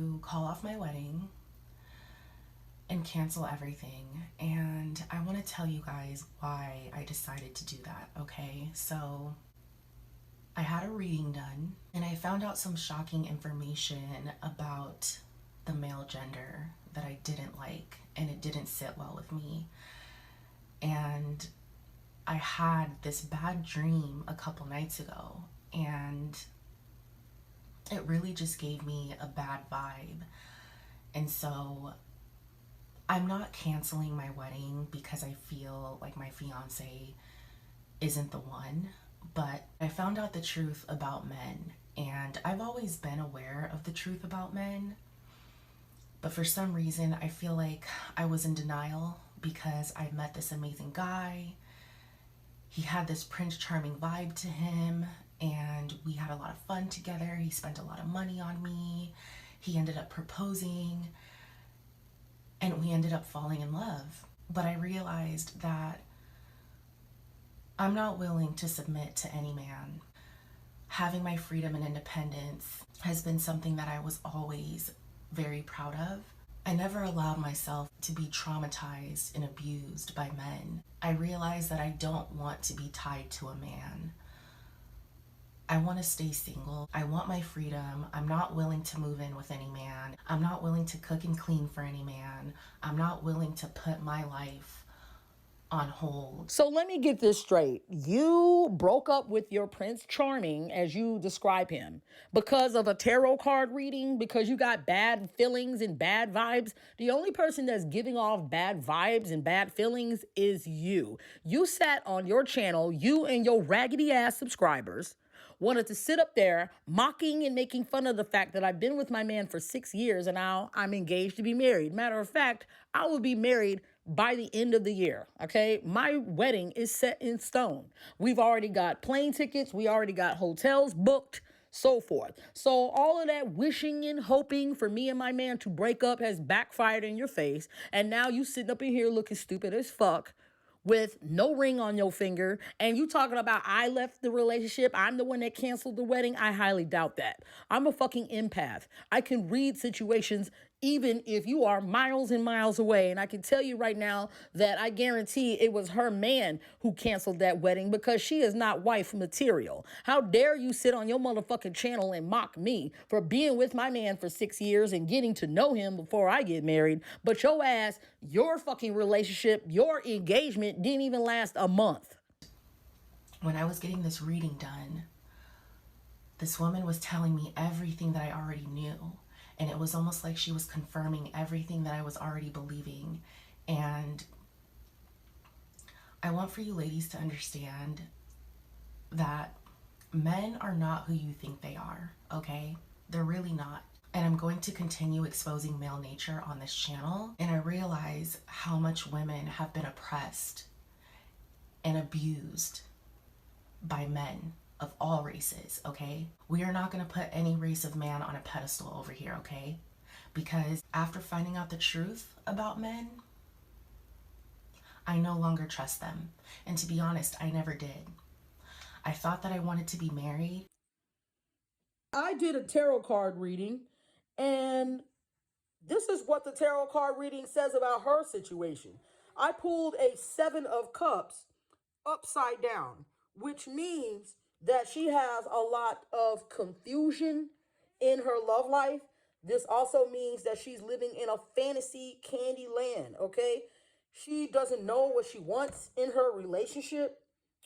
to call off my wedding and cancel everything. And I want to tell you guys why I decided to do that, okay? So I had a reading done and I found out some shocking information about the male gender that I didn't like, and it didn't sit well with me. And I had this bad dream a couple nights ago, and it really just gave me a bad vibe. And so I'm not canceling my wedding because I feel like my fiance isn't the one, but I found out the truth about men. And I've always been aware of the truth about men, but for some reason I feel like I was in denial because I met this amazing guy. He had this Prince Charming vibe to him, and we had a lot of fun together. He spent a lot of money on me. He ended up proposing, and we ended up falling in love. But I realized that I'm not willing to submit to any man. Having my freedom and independence has been something that I was always very proud of. I never allowed myself to be traumatized and abused by men. I realized that I don't want to be tied to a man. I want to stay single. I want my freedom. I'm not willing to move in with any man. I'm not willing to cook and clean for any man. I'm not willing to put my life on hold. So let me get this straight. You broke up with your Prince Charming, as you describe him, because of a tarot card reading, because you got bad feelings and bad vibes. The only person that's giving off bad vibes and bad feelings is you. You sat on your channel, you and your raggedy ass subscribers wanted to sit up there mocking and making fun of the fact that I've been with my man for 6 years and now I'm engaged to be married. Matter of fact, I will be married by the end of the year, okay? My wedding is set in stone. We've already got plane tickets. We already got hotels booked, so forth. So all of that wishing and hoping for me and my man to break up has backfired in your face. And now you sitting up in here looking stupid as fuck with no ring on your finger, and you talking about I left the relationship, I'm the one that canceled the wedding. I highly doubt that. I'm a fucking empath. I can read situations even if you are miles and miles away. And I can tell you right now that I guarantee it was her man who canceled that wedding, because she is not wife material. How dare you sit on your motherfucking channel and mock me for being with my man for 6 years and getting to know him before I get married. But your ass, your fucking relationship, your engagement didn't even last a month. When I was getting this reading done, this woman was telling me everything that I already knew. And it was almost like she was confirming everything that I was already believing. And I want for you ladies to understand that men are not who you think they are, okay? They're really not. And I'm going to continue exposing male nature on this channel. And I realize how much women have been oppressed and abused by men of all races, okay? We are not going to put any race of man on a pedestal over here, okay? Because after finding out the truth about men, I no longer trust them. And to be honest, I never did. I thought that I wanted to be married. I did a tarot card reading, and this is what the tarot card reading says about her situation. I pulled a 7 of Cups upside down, which means that she has a lot of confusion in her love life. This also means that she's living in a fantasy candy land, okay? She doesn't know what she wants in her relationship,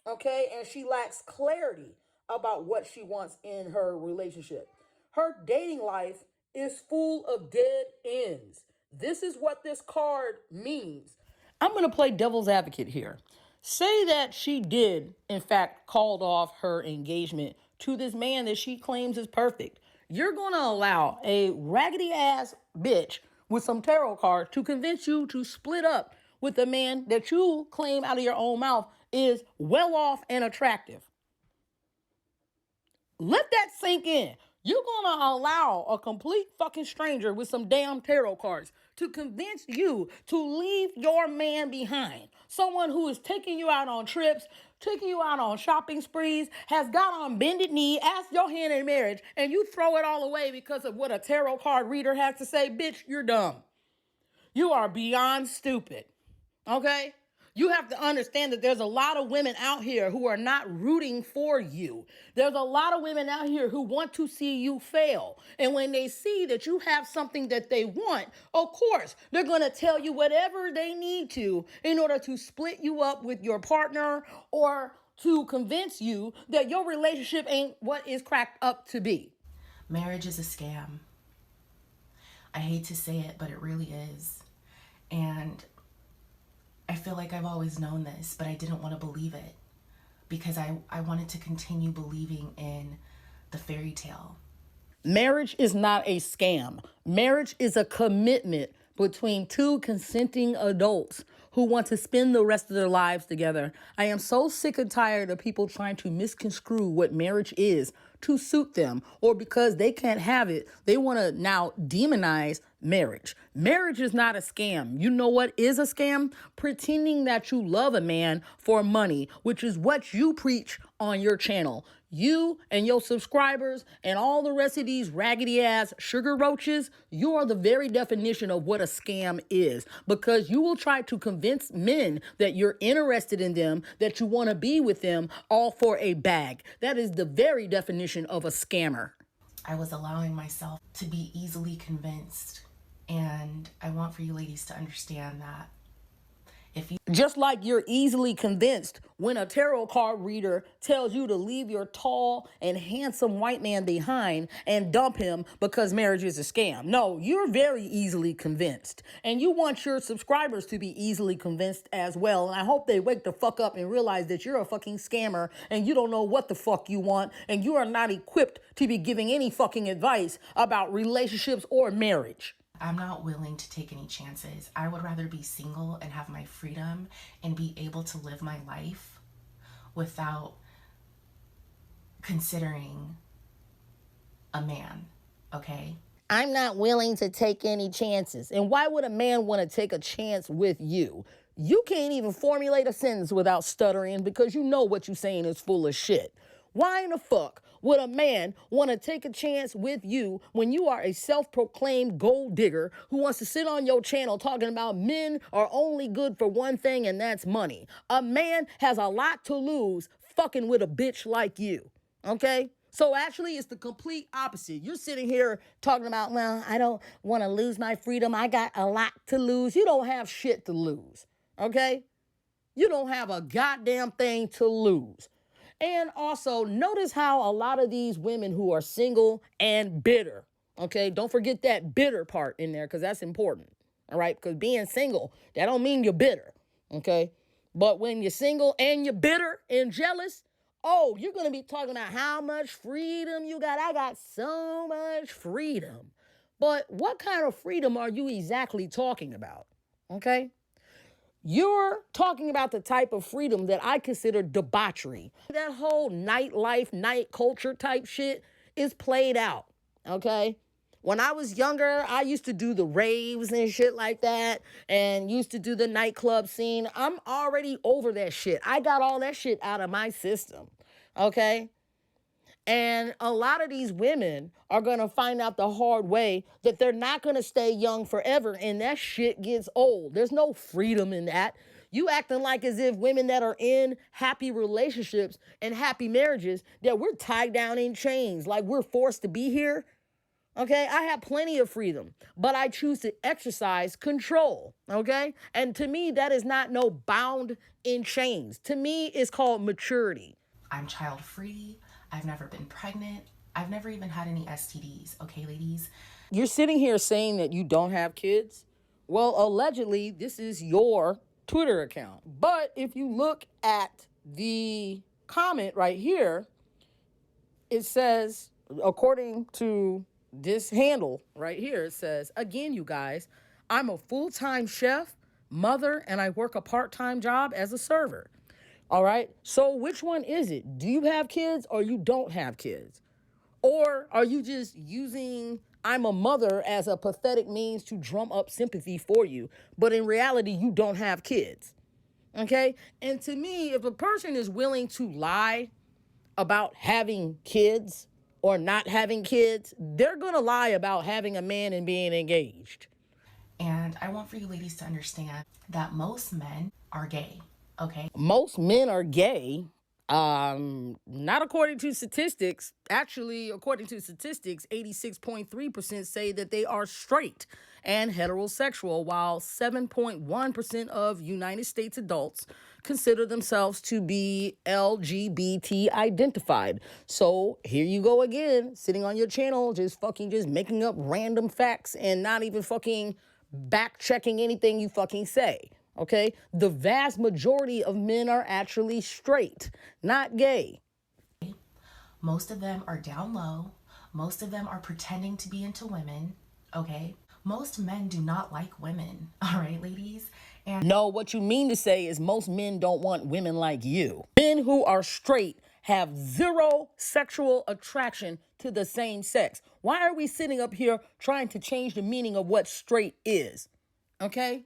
okay? And she lacks clarity about what she wants in her relationship. Her dating life is full of dead ends. This is what this card means. I'm going to play devil's advocate here. Say that she did, in fact, called off her engagement to this man that she claims is perfect. You're going to allow a raggedy ass bitch with some tarot cards to convince you to split up with a man that you claim out of your own mouth is well off and attractive. Let that sink in. You're going to allow a complete fucking stranger with some damn tarot cards to convince you to leave your man behind. Someone who is taking you out on trips, taking you out on shopping sprees, has got on bended knee, asked your hand in marriage, and you throw it all away because of what a tarot card reader has to say, bitch, you're dumb. You are beyond stupid. Okay? You have to understand that there's a lot of women out here who are not rooting for you. There's a lot of women out here who want to see you fail. And when they see that you have something that they want, of course, they're going to tell you whatever they need to in order to split you up with your partner or to convince you that your relationship ain't what is cracked up to be. Marriage is a scam. I hate to say it, but it really is. And I feel like I've always known this, but I didn't want to believe it because I wanted to continue believing in the fairy tale. Marriage is not a scam. Marriage is a commitment between two consenting adults who want to spend the rest of their lives together. I am so sick and tired of people trying to misconstrue what marriage is to suit them, or because they can't have it, they want to now demonize marriage. Marriage is not a scam. You know what is a scam? Pretending that you love a man for money, which is what you preach on your channel. You and your subscribers and all the rest of these raggedy ass sugar roaches, you are the very definition of what a scam is, because you will try to convince men that you're interested in them, that you want to be with them, all for a bag. That is the very definition of a scammer. I was allowing myself to be easily convinced, and I want for you ladies to understand that just like you're easily convinced when a tarot card reader tells you to leave your tall and handsome white man behind and dump him because marriage is a scam. No, you're very easily convinced. And you want your subscribers to be easily convinced as well. And I hope they wake the fuck up and realize that you're a fucking scammer and you don't know what the fuck you want and you are not equipped to be giving any fucking advice about relationships or marriage. I'm not willing to take any chances. I would rather be single and have my freedom and be able to live my life without considering a man, okay? I'm not willing to take any chances. And why would a man want to take a chance with you? You can't even formulate a sentence without stuttering because you know what you're saying is full of shit. Why in the fuck would a man want to take a chance with you when you are a self-proclaimed gold digger who wants to sit on your channel talking about men are only good for one thing, and that's money? A man has a lot to lose fucking with a bitch like you, okay? So actually, it's the complete opposite. You're sitting here talking about, well, I don't want to lose my freedom. I got a lot to lose. You don't have shit to lose, okay? You don't have a goddamn thing to lose. And also, notice how a lot of these women who are single and bitter, okay, don't forget that bitter part in there because that's important, all right? Because being single, that don't mean you're bitter, okay? But when you're single and you're bitter and jealous, oh, you're going to be talking about how much freedom you got. I got so much freedom. But what kind of freedom are you exactly talking about, okay? You're talking about the type of freedom that I consider debauchery. That whole nightlife, night culture type shit is played out, okay? When I was younger, I used to do the raves and shit like that and used to do the nightclub scene. I'm already over that shit. I got all that shit out of my system, okay? And a lot of these women are going to find out the hard way that they're not going to stay young forever, and that shit gets old. There's no freedom in that. You acting like as if women that are in happy relationships and happy marriages, that we're tied down in chains, like we're forced to be here. Okay, I have plenty of freedom, but I choose to exercise control, okay? And to me, that is not no bound in chains. To me, it's called maturity. I'm child free. I've never been pregnant. I've never even had any STDs, okay, ladies? You're sitting here saying that you don't have kids? Well, allegedly, this is your Twitter account. But if you look at the comment right here, it says, according to this handle right here, it says, again, you guys, I'm a full-time chef, mother, and I work a part-time job as a server. All right. So which one is it? Do you have kids or you don't have kids? Or are you just using I'm a mother as a pathetic means to drum up sympathy for you, but in reality, you don't have kids? Okay? And to me, if a person is willing to lie about having kids or not having kids, they're going to lie about having a man and being engaged. And I want for you ladies to understand that most men are gay, okay? Most men are gay. Not according to statistics. Actually, according to statistics, 86.3% say that they are straight and heterosexual, while 7.1% of United States adults consider themselves to be LGBT identified. So here you go again, sitting on your channel, just making up random facts and not even fucking back checking anything you fucking say. Okay? The vast majority of men are actually straight, not gay. Most of them are down low. Most of them are pretending to be into women, okay? Most men do not like women, all right, ladies? And no, what you mean to say is most men don't want women like you. Men who are straight have zero sexual attraction to the same sex. Why are we sitting up here trying to change the meaning of what straight is? Okay?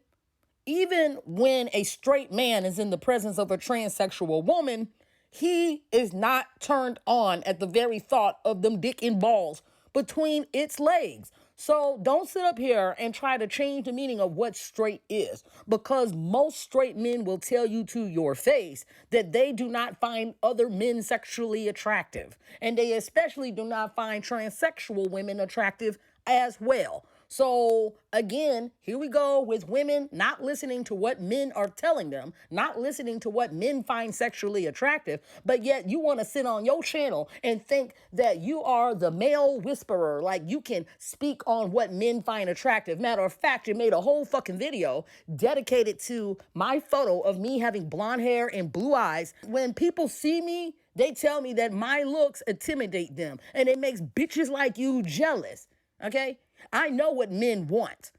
Even when a straight man is in the presence of a transsexual woman, he is not turned on at the very thought of them dick and balls between its legs. So don't sit up here and try to change the meaning of what straight is, because most straight men will tell you to your face that they do not find other men sexually attractive. And they especially do not find transsexual women attractive as well. So again, here we go with women not listening to what men are telling them, not listening to what men find sexually attractive, but yet you want to sit on your channel and think that you are the male whisperer, like you can speak on what men find attractive. Matter of fact, you made a whole fucking video dedicated to my photo of me having blonde hair and blue eyes. When people see me, they tell me that my looks intimidate them and it makes bitches like you jealous. Okay? I know what men want.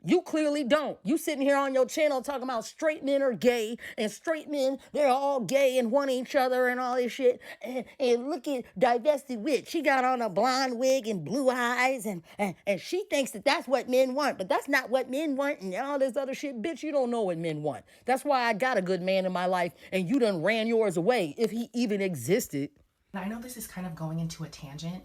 You clearly don't. You sitting here on your channel talking about straight men are gay and straight men, they're all gay and want each other and all this shit. And look at Divested Witch. She got on a blonde wig and blue eyes and she thinks that that's what men want. But that's not what men want and all this other shit. Bitch, you don't know what men want. That's why I got a good man in my life and you done ran yours away if he even existed. I know this is kind of going into a tangent,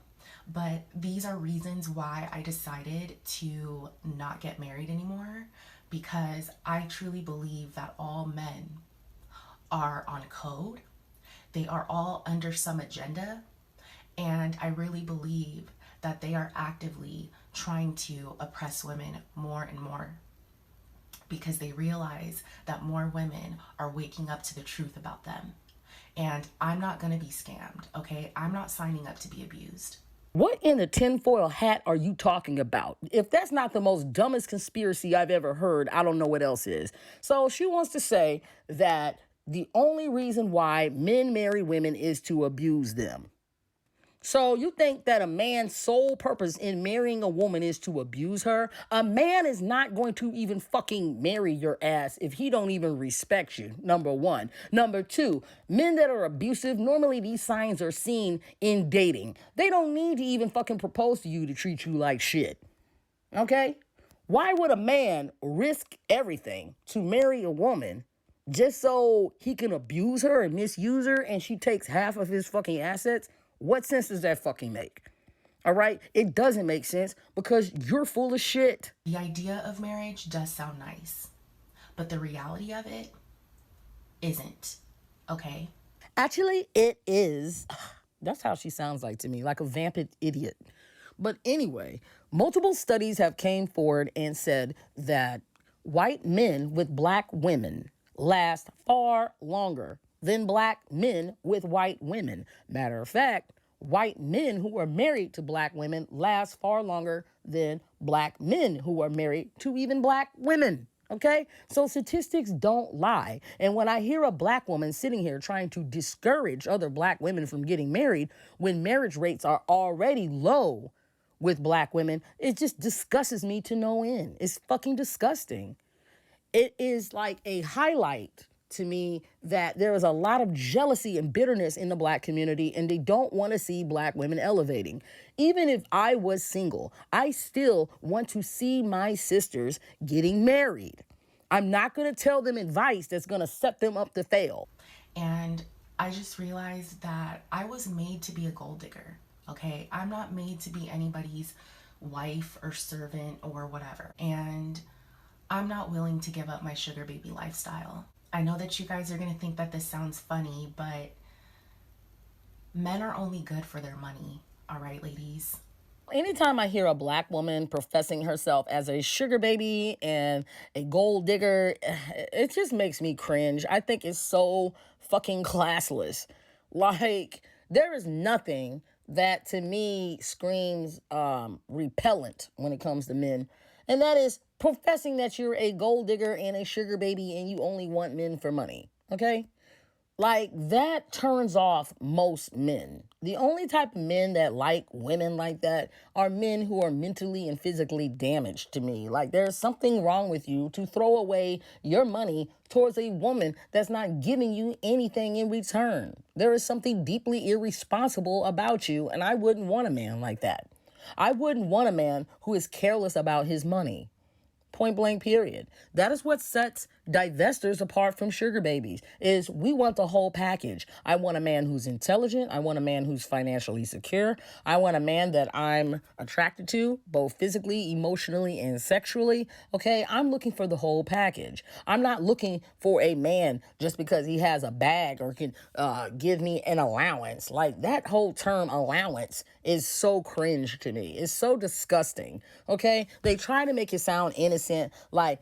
but these are reasons why I decided to not get married anymore, because I truly believe that all men are on code. They are all under some agenda, and I really believe that they are actively trying to oppress women more and more, because they realize that more women are waking up to the truth about them. And I'm not going to be scammed, okay? I'm not signing up to be abused. What in the tinfoil hat are you talking about? If that's not the most dumbest conspiracy I've ever heard, I don't know what else is. So she wants to say that the only reason why men marry women is to abuse them. So you think that a man's sole purpose in marrying a woman is to abuse her? A man is not going to even fucking marry your ass if he don't even respect you, number one. Number two, men that are abusive, normally these signs are seen in dating. They don't need to even fucking propose to you to treat you like shit. Okay? Why would a man risk everything to marry a woman just so he can abuse her and misuse her and she takes half of his fucking assets? What sense does that fucking make? All right? It doesn't make sense because you're full of shit. The idea of marriage does sound nice, but the reality of it isn't, okay? Actually, it is. That's how she sounds like to me, like a vamped idiot. But anyway, multiple studies have came forward and said that white men with black women last far longer than black men with white women. Matter of fact, white men who are married to black women last far longer than black men who are married to even black women. Okay? So statistics don't lie. And when I hear a black woman sitting here trying to discourage other black women from getting married when marriage rates are already low with black women, it just disgusts me to no end. It's fucking disgusting. It is like a highlight to me that there is a lot of jealousy and bitterness in the black community and they don't want to see black women elevating. Even if I was single, I still want to see my sisters getting married. I'm not going to tell them advice that's going to set them up to fail. And I just realized that I was made to be a gold digger. Okay, I'm not made to be anybody's wife or servant or whatever. And I'm not willing to give up my sugar baby lifestyle. I know that you guys are going to think that this sounds funny, but men are only good for their money. All right, ladies? Anytime I hear a black woman professing herself as a sugar baby and a gold digger, it just makes me cringe. I think it's so fucking classless. Like, there is nothing that to me screams repellent when it comes to men. And that is professing that you're a gold digger and a sugar baby and you only want men for money. Okay? Like, that turns off most men. The only type of men that like women like that are men who are mentally and physically damaged to me. Like, there's something wrong with you to throw away your money towards a woman that's not giving you anything in return. There is something deeply irresponsible about you, and I wouldn't want a man like that. I wouldn't want a man who is careless about his money. Point blank, period. That is what sets divestors apart from sugar babies, is we want the whole package. I want a man who's intelligent. I want a man who's financially secure. I want a man that I'm attracted to, both physically, emotionally, and sexually. Okay, I'm looking for the whole package. I'm not looking for a man just because he has a bag or can give me an allowance. Like, that whole term allowance is so cringe to me. It's so disgusting. Okay, they try to make it sound innocent, like,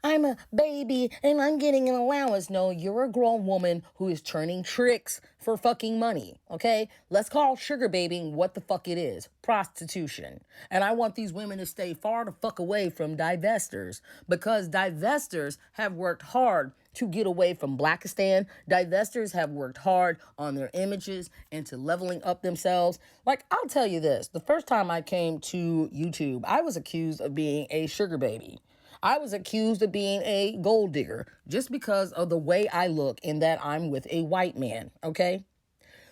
I'm a baby and I'm getting an allowance. No, you're a grown woman who is turning tricks for fucking money, okay? Let's call sugar babying what the fuck it is, prostitution. And I want these women to stay far the fuck away from divestors, because divestors have worked hard to get away from Blackistan. Divestors have worked hard on their images and to leveling up themselves. Like, I'll tell you this, the first time I came to YouTube, I was accused of being a sugar baby. I was accused of being a gold digger just because of the way I look and that I'm with a white man, okay?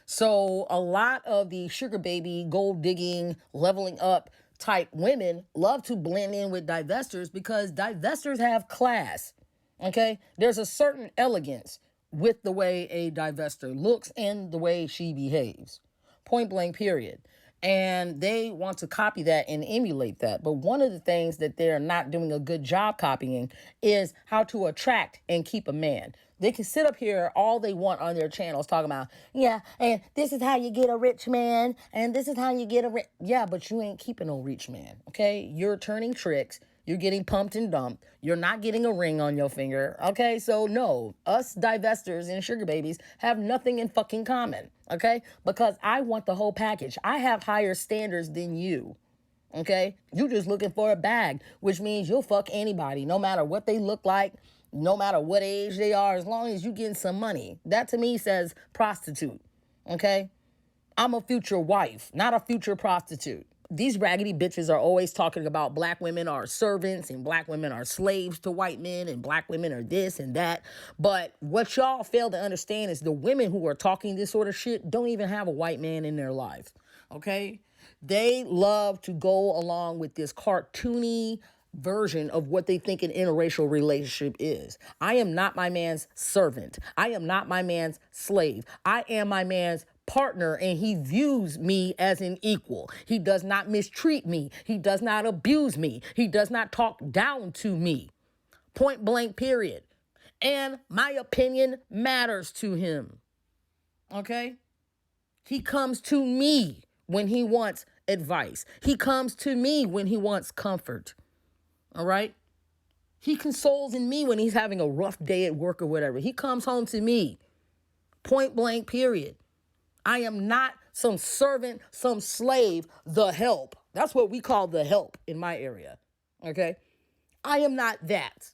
So a lot of the sugar baby, gold digging, leveling up type women love to blend in with divestors because divestors have class, okay? There's a certain elegance with the way a divestor looks and the way she behaves. Point blank, period. And they want to copy that and emulate that. But one of the things that they're not doing a good job copying is how to attract and keep a man. They can sit up here all they want on their channels talking about, yeah, and this is how you get a rich man, and this is how you get a rich... Yeah, but you ain't keeping no rich man, okay? You're turning tricks. You're getting pumped and dumped. You're not getting a ring on your finger. Okay, so no, us divestors and sugar babies have nothing in fucking common. Okay, because I want the whole package. I have higher standards than you. Okay, you just looking for a bag, which means you'll fuck anybody, no matter what they look like, no matter what age they are, as long as you getting some money. That to me says prostitute. Okay, I'm a future wife, not a future prostitute. These raggedy bitches are always talking about black women are servants and black women are slaves to white men and black women are this and that. But what y'all fail to understand is the women who are talking this sort of shit don't even have a white man in their life, okay? They love to go along with this cartoony version of what they think an interracial relationship is. I am not my man's servant. I am not my man's slave. I am my man's partner, and he views me as an equal. He does not mistreat me. He does not abuse me. He does not talk down to me. Point blank, period. And my opinion matters to him. Okay? He comes to me when he wants advice. He comes to me when he wants comfort. All right? He consoles in me when he's having a rough day at work or whatever. He comes home to me. Point blank, period. I am not some servant, some slave, the help. That's what we call the help in my area, okay? I am not that.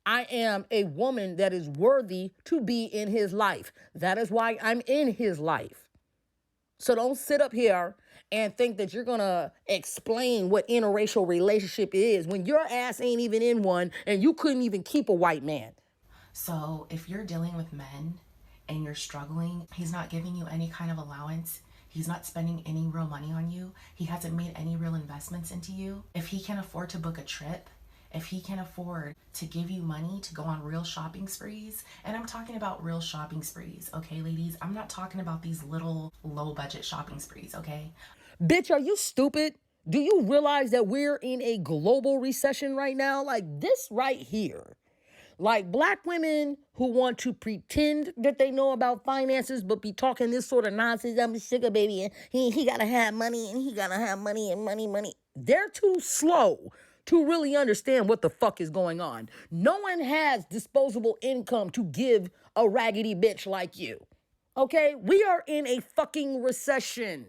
I am a woman that is worthy to be in his life. That is why I'm in his life. So don't sit up here and think that you're going to explain what interracial relationship is when your ass ain't even in one and you couldn't even keep a white man. So if you're dealing with men and you're struggling, he's not giving you any kind of allowance, he's not spending any real money on you, he hasn't made any real investments into you, if he can afford to book a trip if he can afford to give you money to go on real shopping sprees, and I'm talking about real shopping sprees, okay, ladies? I'm not talking about these little low budget shopping sprees, okay? Bitch, are you stupid? Do you realize that we're in a global recession right now? Like this right here. Like black women who want to pretend that they know about finances but be talking this sort of nonsense. I'm a sugar baby and he gotta have money and he gotta have money and money. They're too slow to really understand what the fuck is going on. No one has disposable income to give a raggedy bitch like you. Okay? We are in a fucking recession.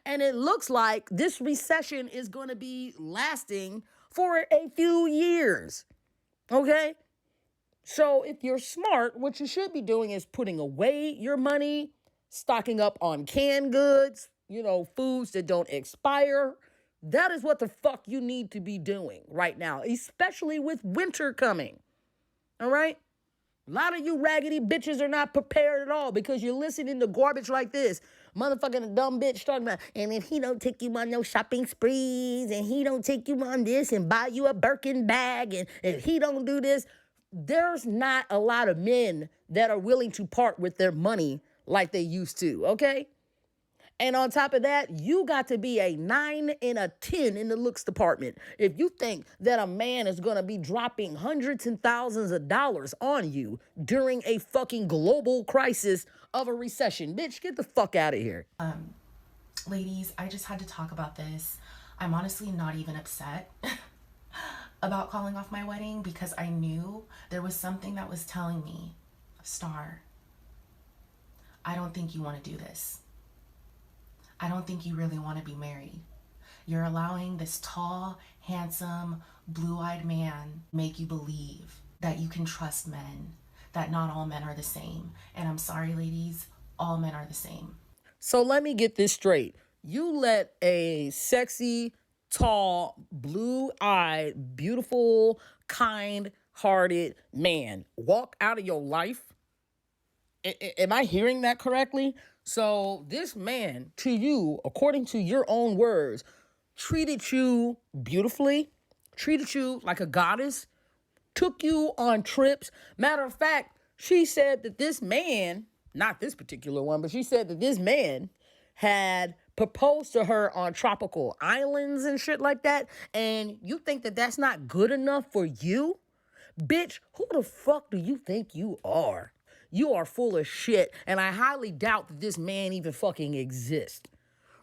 And it looks like this recession is going to be lasting for a few years. Okay? So if you're smart, what you should be doing is putting away your money, stocking up on canned goods, foods that don't expire. That is what the fuck you need to be doing right now, especially with winter coming. All right? A lot of you raggedy bitches are not prepared at all because you're listening to garbage like this. Motherfucking dumb bitch talking about, and if he don't take you on no shopping sprees, and he don't take you on this and buy you a Birkin bag, and if he don't do this, there's not a lot of men that are willing to part with their money like they used to, okay? And on top of that, you got to be a 9 and a 10 in the looks department. If you think that a man is going to be dropping hundreds and thousands of dollars on you during a fucking global crisis of a recession, bitch, get the fuck out of here. Ladies, I just had to talk about this. I'm honestly not even upset about calling off my wedding because I knew there was something that was telling me, Star, I don't think you want to do this. I don't think you really want to be married. You're allowing this tall, handsome, blue-eyed man make you believe that you can trust men, that not all men are the same. And I'm sorry, ladies, all men are the same. So let me get this straight. You let a sexy, tall, blue-eyed, beautiful, kind-hearted man walk out of your life? Am I hearing that correctly? So this man, to you, according to your own words, treated you beautifully, treated you like a goddess, took you on trips. Matter of fact, she said that this man, not this particular one, but she said that this man had proposed to her on tropical islands and shit like that. And you think that that's not good enough for you? Bitch, who the fuck do you think you are? You are full of shit, and I highly doubt that this man even fucking exists.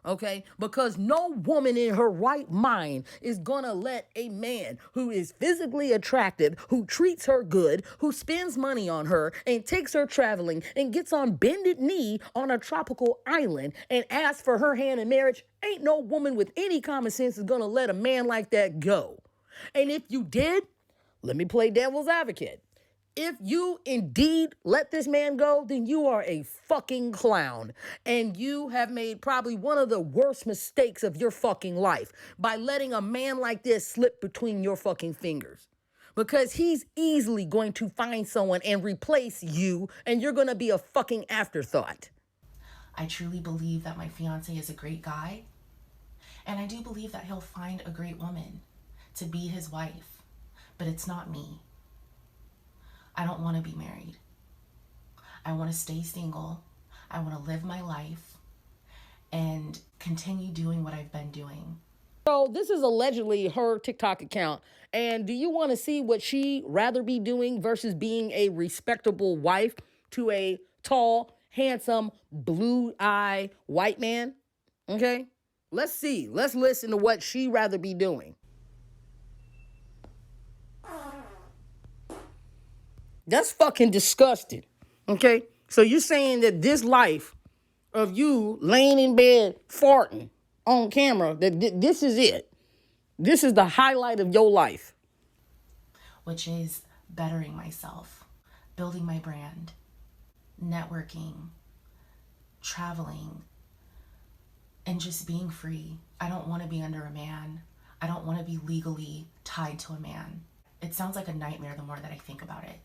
Okay? Because no woman in her right mind is gonna let a man who is physically attractive, who treats her good, who spends money on her, and takes her traveling, and gets on bended knee on a tropical island and asks for her hand in marriage. Ain't no woman with any common sense is gonna let a man like that go. And if you did, let me play devil's advocate. If you indeed let this man go, then you are a fucking clown. And you have made probably one of the worst mistakes of your fucking life by letting a man like this slip between your fucking fingers. Because he's easily going to find someone and replace you, and you're going to be a fucking afterthought. I truly believe that my fiance is a great guy. And I do believe that he'll find a great woman to be his wife. But it's not me. I don't want to be married. I want to stay single. I want to live my life and continue doing what I've been doing. So this is allegedly her TikTok account. And do you want to see what she'd rather be doing versus being a respectable wife to a tall, handsome, blue-eyed white man? Okay? Let's see. Let's listen to what she'd rather be doing. That's fucking disgusting. Okay? So you're saying that this life of you laying in bed farting on camera, that this is it. This is the highlight of your life. Which is bettering myself, building my brand, networking, traveling, and just being free. I don't want to be under a man. I don't want to be legally tied to a man. It sounds like a nightmare the more that I think about it.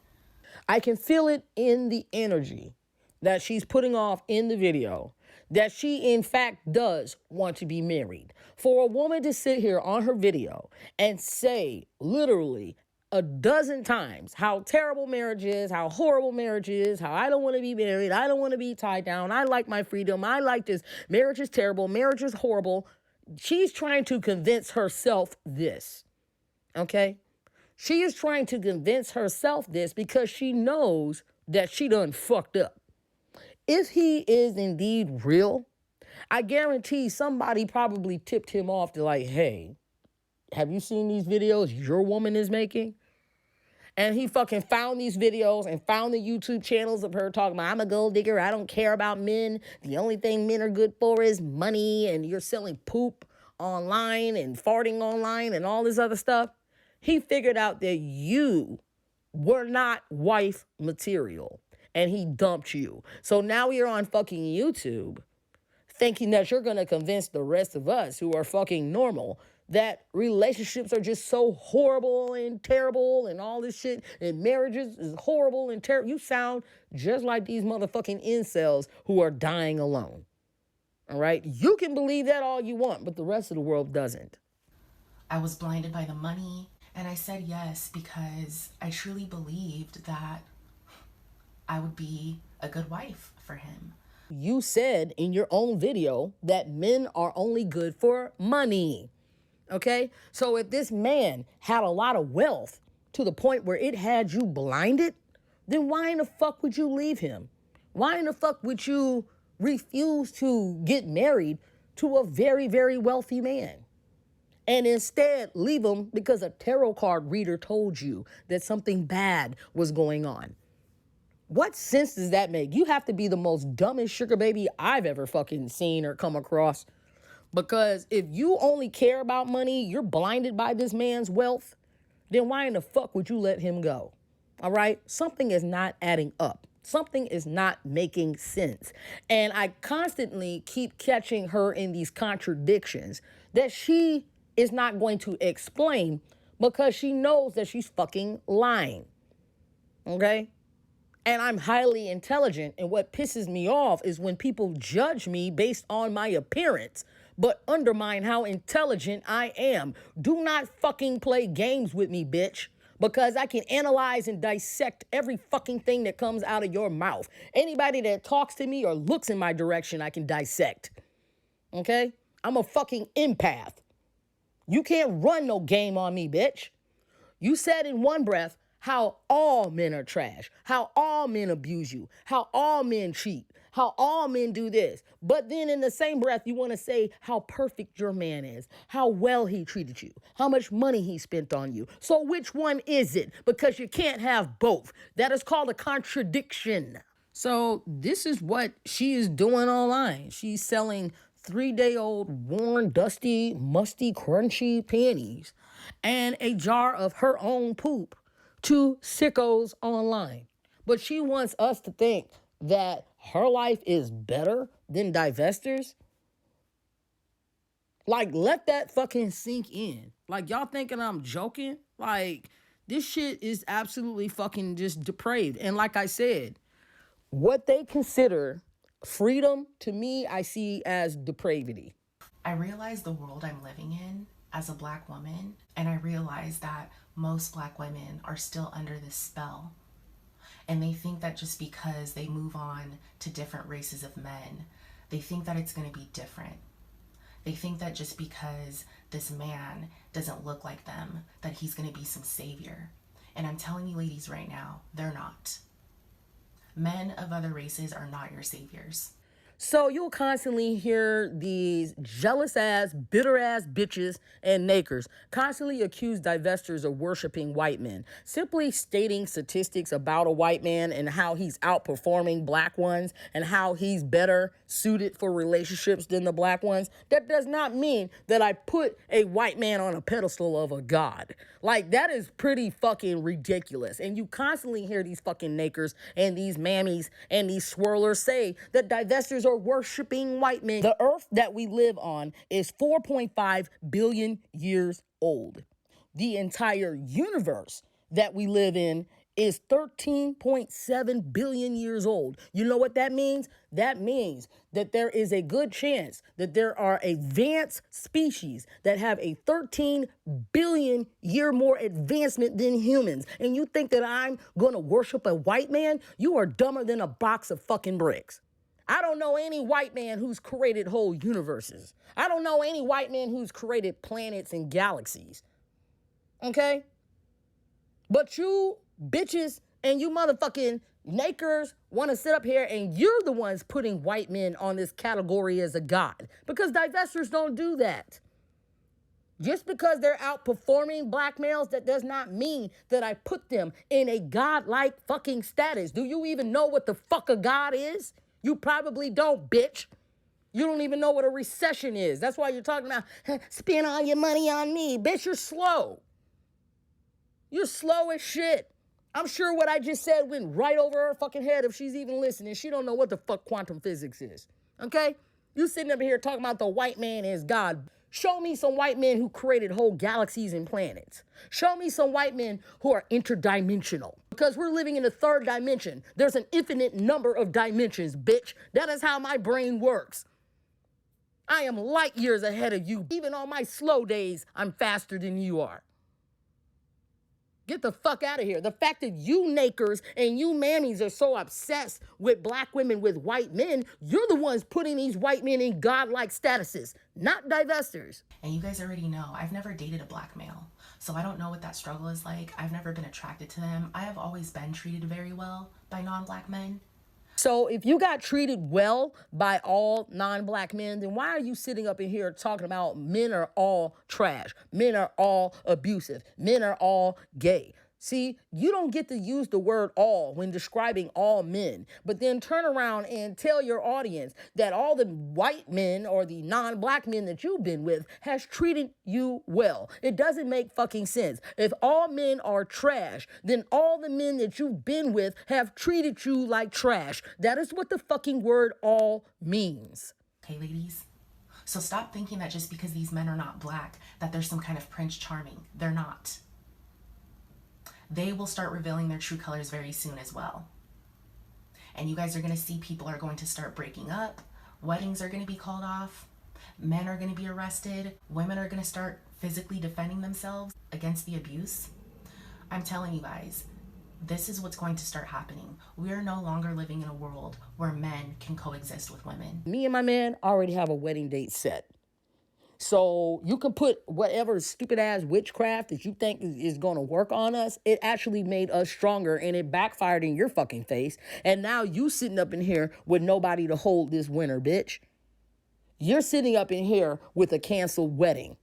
I can feel it in the energy. that she's putting off in the video that she in fact does want to be married. For a woman to sit here on her video and say literally a dozen times how terrible marriage is, how horrible marriage is, how I don't want to be married, I don't want to be tied down, I like my freedom, I like this, marriage is terrible, marriage is horrible. She's trying to convince herself this, okay? She is trying to convince herself this because she knows that she done fucked up. If he is indeed real, I guarantee somebody probably tipped him off to like, hey, have you seen these videos your woman is making? And he fucking found these videos and found the YouTube channels of her talking about, I'm a gold digger, I don't care about men. The only thing men are good for is money, and you're selling poop online and farting online and all this other stuff. He figured out that you were not wife material and he dumped you. So now you're on fucking YouTube thinking that you're going to convince the rest of us who are fucking normal that relationships are just so horrible and terrible and all this shit and marriages is horrible and terrible. You sound just like these motherfucking incels who are dying alone. All right? You can believe that all you want, but the rest of the world doesn't. I was blinded by the money, and I said yes because I truly believed that I would be a good wife for him. You said in your own video that men are only good for money. Okay? So if this man had a lot of wealth to the point where it had you blinded, then why in the fuck would you leave him? Why in the fuck would you refuse to get married to a very, very wealthy man? And instead leave him because a tarot card reader told you that something bad was going on. What sense does that make? You have to be the most dumbest sugar baby I've ever fucking seen or come across. Because if you only care about money, you're blinded by this man's wealth, then why in the fuck would you let him go? All right? Something is not adding up. Something is not making sense. And I constantly keep catching her in these contradictions that she is not going to explain because she knows that she's fucking lying. Okay? And I'm highly intelligent, and what pisses me off is when people judge me based on my appearance, but undermine how intelligent I am. Do not fucking play games with me, bitch, because I can analyze and dissect every fucking thing that comes out of your mouth. Anybody that talks to me or looks in my direction, I can dissect. Okay? I'm a fucking empath. You can't run no game on me, bitch. You said in one breath how all men are trash, how all men abuse you, how all men cheat, how all men do this. But then in the same breath, you want to say how perfect your man is, how well he treated you, how much money he spent on you. So which one is it? Because you can't have both. That is called a contradiction. So this is what she is doing online. She's selling 3-day-old worn, dusty, musty, crunchy panties and a jar of her own poop to sickos online. But she wants us to think that her life is better than divestors. Like, let that fucking sink in. Like, y'all thinking I'm joking? Like, this shit is absolutely fucking just depraved. And like I said, what they consider freedom, to me, I see as depravity. I realize the world I'm living in as a black woman, and I realize that most black women are still under this spell. And they think that just because they move on to different races of men, they think that it's going to be different. They think that just because this man doesn't look like them, that he's going to be some savior. And I'm telling you ladies right now, they're not. Men of other races are not your saviors. So you'll constantly hear these jealous ass, bitter ass bitches and nakers constantly accuse divestors of worshiping white men, simply stating statistics about a white man and how he's outperforming black ones and how he's better suited for relationships than the black ones. That does not mean that I put a white man on a pedestal of a god. Like, that is pretty fucking ridiculous. And you constantly hear these fucking nakers and these mammies and these swirlers say that divestors are worshiping white men. The earth that we live on is 4.5 billion years old. The entire universe that we live in is 13.7 billion years old. You know what that means? That means that there is a good chance that there are advanced species that have a 13 billion year more advancement than humans. And you think that I'm going to worship a white man? You are dumber than a box of fucking bricks. I don't know any white man who's created whole universes. I don't know any white man who's created planets and galaxies. Okay? But you bitches and you motherfucking nakers want to sit up here and you're the ones putting white men on this category as a god. Because divestors don't do that. Just because they're outperforming black males, that does not mean that I put them in a godlike fucking status. Do you even know what the fuck a god is? You probably don't, bitch. You don't even know what a recession is. That's why you're talking about spend all your money on me. Bitch, you're slow. You're slow as shit. I'm sure what I just said went right over her fucking head if she's even listening. She don't know what the fuck quantum physics is. Okay? You sitting up here talking about the white man is God. Show me some white men who created whole galaxies and planets. Show me some white men who are interdimensional. Because we're living in a third dimension. There's an infinite number of dimensions, bitch. That is how my brain works. I am light years ahead of you. Even on my slow days, I'm faster than you are. Get the fuck out of here. The fact that you nakers and you mammies are so obsessed with black women with white men, you're the ones putting these white men in godlike statuses, not divestors. And you guys already know, I've never dated a black male, so I don't know what that struggle is like. I've never been attracted to them. I have always been treated very well by non-black men. So if you got treated well by all non-black men, then why are you sitting up in here talking about men are all trash, men are all abusive, men are all gay? See, you don't get to use the word all when describing all men, but then turn around and tell your audience that all the white men or the non-black men that you've been with has treated you well. It doesn't make fucking sense. If all men are trash, then all the men that you've been with have treated you like trash. That is what the fucking word all means. Okay, ladies? So stop thinking that just because these men are not black, that they're some kind of Prince Charming. They're not. They will start revealing their true colors very soon as well. And you guys are going to see people are going to start breaking up. Weddings are going to be called off. Men are going to be arrested. Women are going to start physically defending themselves against the abuse. I'm telling you guys, this is what's going to start happening. We are no longer living in a world where men can coexist with women. Me and my man already have a wedding date set. So you can put whatever stupid ass witchcraft that you think is going to work on us. It actually made us stronger and it backfired in your fucking face. And now you sitting up in here with nobody to hold this winter, bitch. You're sitting up in here with a canceled wedding.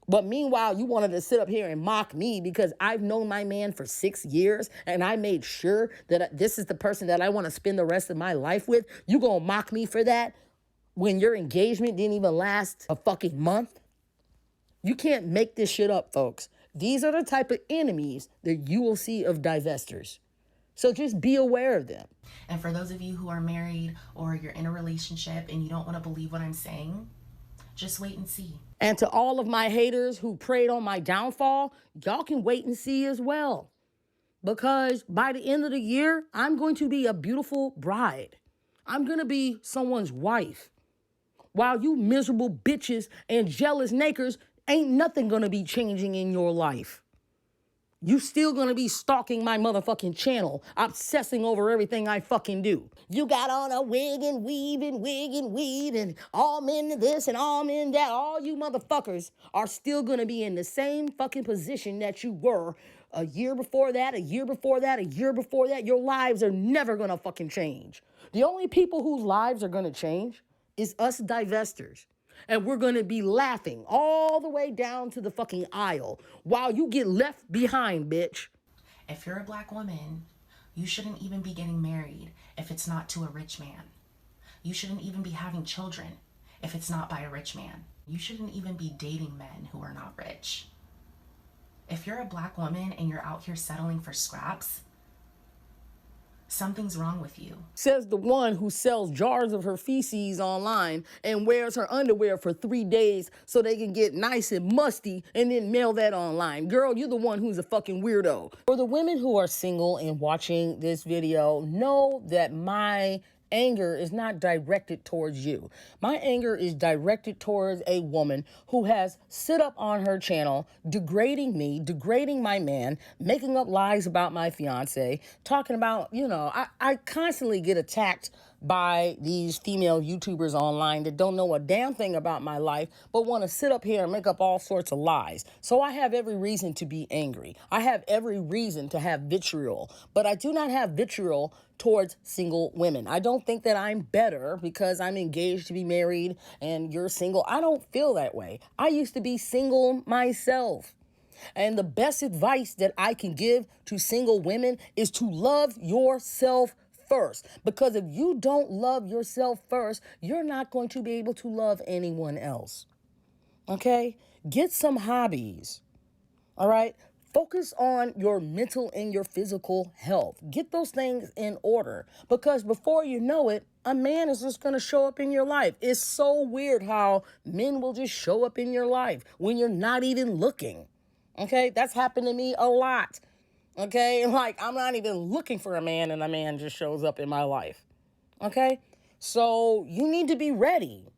But meanwhile, you wanted to sit up here and mock me because I've known my man for 6 years and I made sure that this is the person that I want to spend the rest of my life with. You gonna mock me for that? When your engagement didn't even last a fucking month? You can't make this shit up, folks. These are the type of enemies that you will see of divestors. So just be aware of them. And for those of you who are married or you're in a relationship and you don't want to believe what I'm saying, just wait and see. And to all of my haters who preyed on my downfall, y'all can wait and see as well. Because by the end of the year, I'm going to be a beautiful bride. I'm going to be someone's wife. While you miserable bitches and jealous nakers, ain't nothing gonna be changing in your life. You still gonna be stalking my motherfucking channel, obsessing over everything I fucking do. You got on a wig and weave and all men this and all men that. All you motherfuckers are still gonna be in the same fucking position that you were a year before that, a year before that, a year before that. Your lives are never gonna fucking change. The only people whose lives are gonna change is us divestors. And we're going to be laughing all the way down to the fucking aisle while you get left behind, bitch. If you're a black woman, you shouldn't even be getting married if it's not to a rich man. You shouldn't even be having children if it's not by a rich man. You shouldn't even be dating men who are not rich. If you're a black woman and you're out here settling for scraps, something's wrong with you. Says the one who sells jars of her feces online and wears her underwear for 3 days so they can get nice and musty and then mail that online. Girl, you're the one who's a fucking weirdo. For the women who are single and watching this video, know that my anger is not directed towards you. My anger is directed towards a woman who has sit up on her channel, degrading me, degrading my man, making up lies about my fiance, talking about, I constantly get attacked by these female YouTubers online that don't know a damn thing about my life, but want to sit up here and make up all sorts of lies. So I have every reason to be angry. I have every reason to have vitriol, but I do not have vitriol towards single women. I don't think that I'm better because I'm engaged to be married and you're single. I don't feel that way. I used to be single myself. And the best advice that I can give to single women is to love yourself first. Because if you don't love yourself first, you're not going to be able to love anyone else. Okay? Get some hobbies. All right? Focus on your mental and your physical health. Get those things in order. Because before you know it, a man is just going to show up in your life. It's so weird how men will just show up in your life when you're not even looking. Okay? That's happened to me a lot. Okay? Like, I'm not even looking for a man and a man just shows up in my life. Okay? So you need to be ready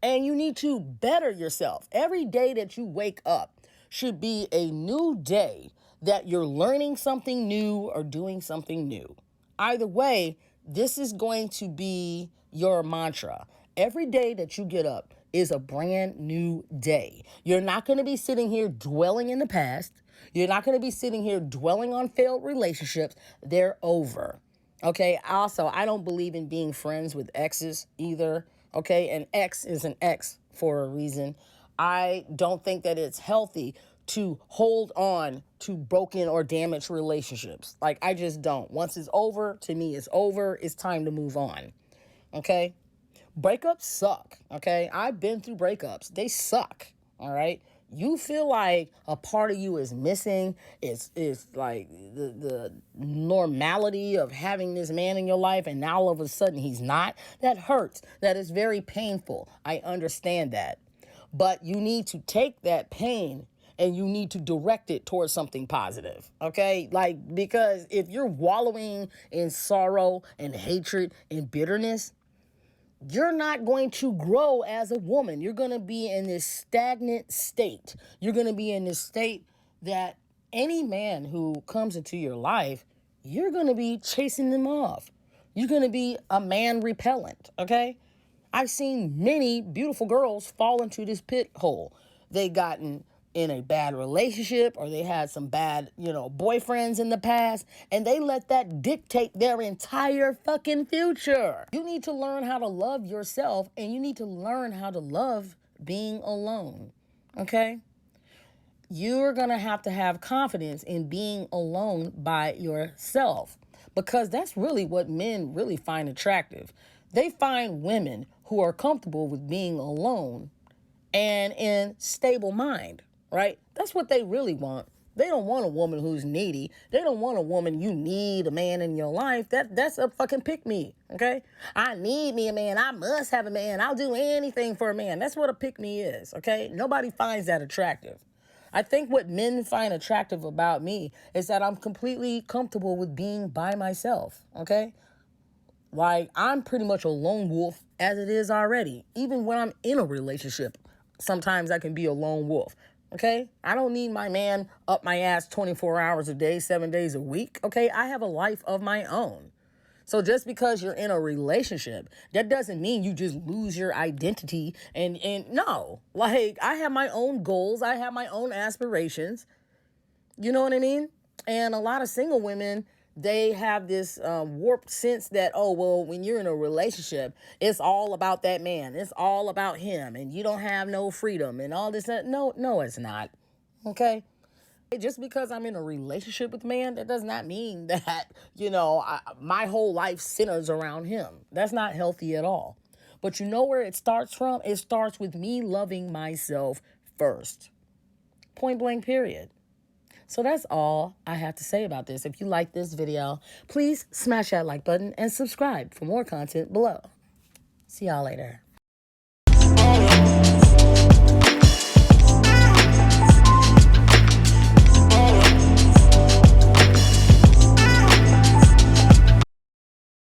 and you need to better yourself. Every day that you wake up should be a new day that you're learning something new or doing something new. Either way, this is going to be your mantra. Every day that you get up is a brand new day. You're not going to be sitting here dwelling in the past. You're not going to be sitting here dwelling on failed relationships. They're over. Okay. Also, I don't believe in being friends with exes either. Okay. An ex is an ex for a reason. I don't think that it's healthy to hold on to broken or damaged relationships. Like, I just don't. Once it's over, to me, it's over. It's time to move on. Okay. Breakups suck. Okay. I've been through breakups. They suck. All right. You feel like a part of you is missing. It's like the normality of having this man in your life and now all of a sudden he's not. That hurts. That is very painful. I understand that. But you need to take that pain and you need to direct it towards something positive. Okay? Like, because if you're wallowing in sorrow and hatred and bitterness, you're not going to grow as a woman. You're going to be in this stagnant state. You're going to be in this state that any man who comes into your life, you're going to be chasing them off. You're going to be a man repellent, okay? I've seen many beautiful girls fall into this pit hole. They gotten in a bad relationship or they had some bad, boyfriends in the past, and they let that dictate their entire fucking future. You need to learn how to love yourself and you need to learn how to love being alone. Okay? You're going to have confidence in being alone by yourself because that's really what men really find attractive. They find women who are comfortable with being alone and in stable mind, right? That's what they really want. They don't want a woman who's needy. They don't want a woman you need a man in your life. That's a fucking pick me, okay? I need me a man. I must have a man. I'll do anything for a man. That's what a pick me is, okay? Nobody finds that attractive. I think what men find attractive about me is that I'm completely comfortable with being by myself, okay? Like, I'm pretty much a lone wolf as it is already. Even when I'm in a relationship, sometimes I can be a lone wolf, okay? I don't need my man up my ass 24 hours a day, 7 days a week, okay? I have a life of my own. So just because you're in a relationship, that doesn't mean you just lose your identity. And no, like, I have my own goals. I have my own aspirations. You know what I mean? And a lot of single women, they have this warped sense that, oh, well, when you're in a relationship, it's all about that man. It's all about him. And you don't have no freedom and all this. No, it's not. Okay? Just because I'm in a relationship with a man, that does not mean that, my whole life centers around him. That's not healthy at all. But you know where it starts from? It starts with me loving myself first. Point blank, period. So that's all I have to say about this. If you like this video, please smash that like button and subscribe for more content below. See y'all later.